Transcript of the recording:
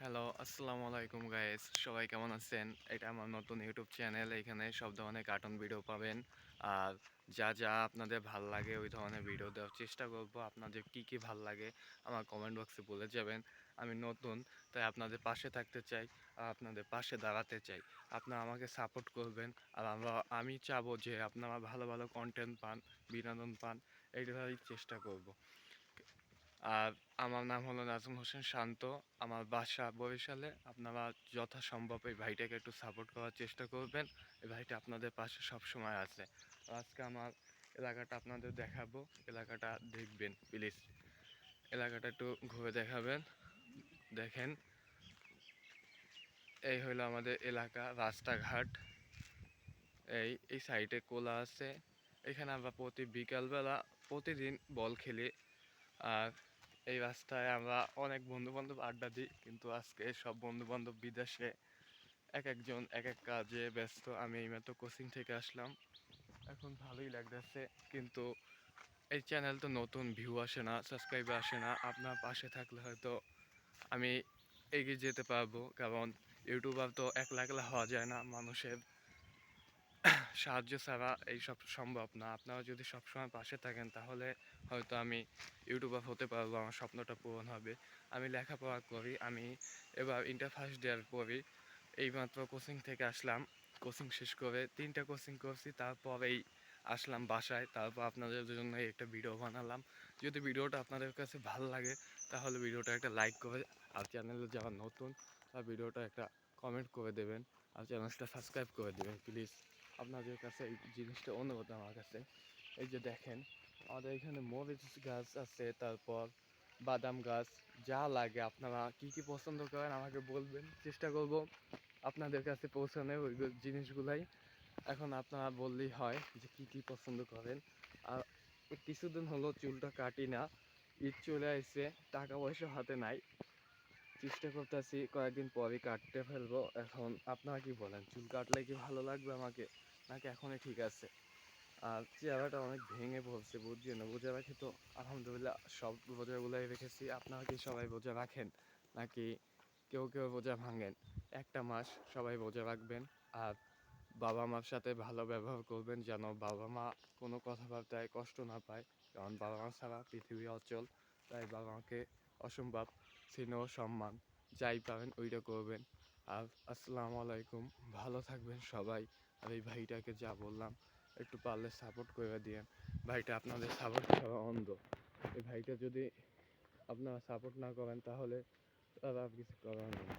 Hello, আসসালামু আলাইকুম guys. সবাই কেমন আছেন? এটা আমার নতুন ইউটিউব চ্যানেল। এখানে সব ধরনের কার্টুন ভিডিও পাবেন। আর যা আপনাদের ভাল লাগে ওই ধরনের ভিডিও দেওয়ার চেষ্টা করব। আপনাদের কি ভাল লাগে আমার কমেন্ট বক্সে বলে যাবেন। আমি নতুন, তাই আপনাদের পাশে থাকতে চাই আর আপনাদের পাশে দাঁড়াতে চাই। আপনারা আমাকে সাপোর্ট করবেন আর আমি চাবো যে আপনারা ভালো ভালো কন্টেন্ট পান, বিনোদন পান। এইটাই চেষ্টা করব। আর আমার নাম হলো নাজমুল হোসেন শান্ত। আমার বাসা বরিশালে। আপনারা যথাসম্ভব এই ভাইটাকে একটু সাপোর্ট করার চেষ্টা করবেন। এই ভাইটা আপনাদের পাশে সবসময় আছে। আজকে আমার এলাকাটা আপনাদের দেখাবো। এলাকাটা দেখবেন প্লিজ। এলাকাটা একটু ঘুরে দেখাবেন। দেখেন, এই হলো আমাদের এলাকা, রাস্তাঘাট। এই সাইডে কোলা আছে। এখানে আমরা প্রতি বিকালবেলা প্রতিদিন বল খেলি। আর এই রাস্তায় আমরা অনেক বন্ধুবান্ধব আড্ডা দিই, কিন্তু আজকে সব বন্ধুবান্ধব বিদেশে, এক একজন এক এক কাজে ব্যস্ত। আমি এইমাত্র কোচিং থেকে আসলাম, এখন ভালোই লাগতেছে। কিন্তু এই চ্যানেল তো নতুন, ভিউ আসে না, সাবস্ক্রাইবার আসে না। আপনার পাশে থাকলে হয়তো আমি এগিয়ে যেতে পারবো, কারণ ইউটিউবার তো একলা একলা হওয়া যায় না। মানুষের সাহায্য ছাড়া এইসব সম্ভব না। আপনারা যদি সবসময় পাশে থাকেন তাহলে হয়তো আমি ইউটিউবার হতে পারবো, আমার স্বপ্নটা পূরণ হবে। আমি লেখাপড়া করি, আমি এবার ইন্টার ফার্স্ট ইয়ার পড়ি। এইমাত্র কোচিং থেকে আসলাম। কোচিং শেষ করে 3টা কোচিং করছি, তারপরেই আসলাম বাসায়। তারপর আপনাদের জন্য একটা ভিডিও বানালাম। যদি ভিডিওটা আপনাদের কাছে ভালো লাগে তাহলে ভিডিওটা একটা লাইক করে, আর চ্যানেলে যারা নতুন তার ভিডিওটা একটা কমেন্ট করে দেবেন, আর চ্যানেলটা সাবস্ক্রাইব করে দেবেন প্লিজ। আপনাদের কাছে এই জিনিসটা অনুরোধ আমার কাছে। এই যে দেখেন, আমাদের এখানে মরিচ গাছ আছে, তারপর বাদাম গাছ। যা লাগে আপনারা কি পছন্দ করেন আমাকে বলবেন, চেষ্টা করব আপনাদের কাছে পৌঁছানোর ওই জিনিসগুলাই। এখন আপনারা বললেই হয় যে কি পছন্দ করেন। আর কিছুদিন হলো চুলটা কাটি না, ঈদ চলে আসছে, টাকা পয়সা হাতে নাই। চেষ্টা করতেছি কয়েকদিন পরই কাটতে ফেলবো। এখন আপনারা কি বলেন, চুল কাটলে কি ভালো লাগবে আমাকে, নাকি এখনই ঠিক আছে? আর চেহারাটা অনেক ভেঙে পড়ছে, বুঝছেন না? রোজা রাখি তো আলহামদুলিল্লাহ, সব রোজাগুলাই রেখেছি। আপনারা কি সবাই রোজা রাখেন, নাকি কেউ রোজা ভাঙেন? একটা মাস সবাই রোজা রাখবেন। আর বাবা মার সাথে ভালো ব্যবহার করবেন, যেন বাবা মা কোনো কথাবার্তায় কষ্ট না পায়। কারণ বাবা মা ছাড়া পৃথিবী অচল। তাই বাবা মাকে অসম্ভব স্নেহ সম্মান যাই পাবেন ওইটা করবেন। আর আসসালামু আলাইকুম, ভালো থাকবেন সবাই। আর এই ভাইটাকে যা বললাম একটু পারলে সাপোর্ট করে দিয়েন। ভাইটা আপনাদের সাপোর্ট ছাড়া অন্ধ। এই ভাইটা যদি আপনারা সাপোর্ট না করেন তাহলে আর কিছু করার নেই।